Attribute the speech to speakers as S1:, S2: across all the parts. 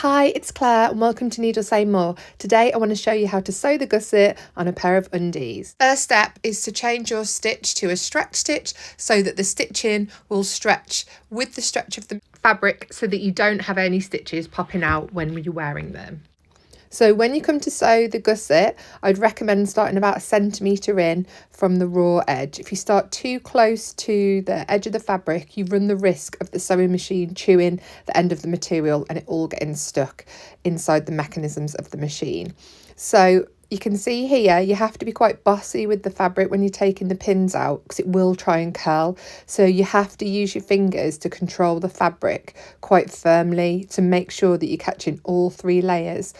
S1: Hi, it's Claire and welcome to Needle Say More. Today I want to show you how to sew the gusset on a pair of undies. First step is to change your stitch to a stretch stitch so that the stitching will stretch with the stretch of the fabric so that you don't have any stitches popping out when you're wearing them. So when you come to sew the gusset, I'd recommend starting about 1 centimetre in from the raw edge. If you start too close to the edge of the fabric, you run the risk of the sewing machine chewing the end of the material and it all getting stuck inside the mechanisms of the machine. So you can see here, you have to be quite bossy with the fabric when you're taking the pins out because it will try and curl. So you have to use your fingers to control the fabric quite firmly to make sure that you're catching all 3 layers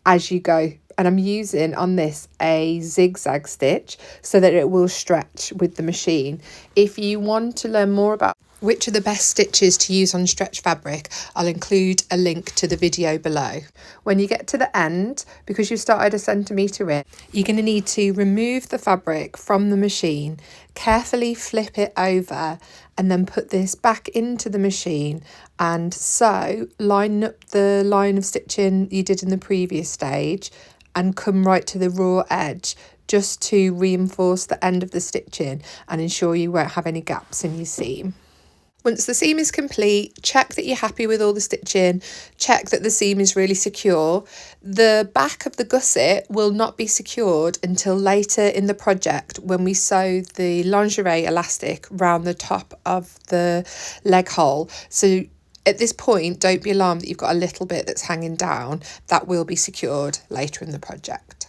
S1: as you go. And I'm using on this a zigzag stitch so that it will stretch with the machine. If you want to learn more about which are the best stitches to use on stretch fabric, I'll include a link to the video below. When you get to the end, because you've started 1 centimetre in, you're going to need to remove the fabric from the machine, carefully flip it over and then put this back into the machine and sew, line up the line of stitching you did in the previous stage and come right to the raw edge just to reinforce the end of the stitching and ensure you won't have any gaps in your seam. Once the seam is complete, check that you're happy with all the stitching, check that the seam is really secure. The back of the gusset will not be secured until later in the project when we sew the lingerie elastic round the top of the leg hole. So at this point, don't be alarmed that you've got a little bit that's hanging down. That will be secured later in the project.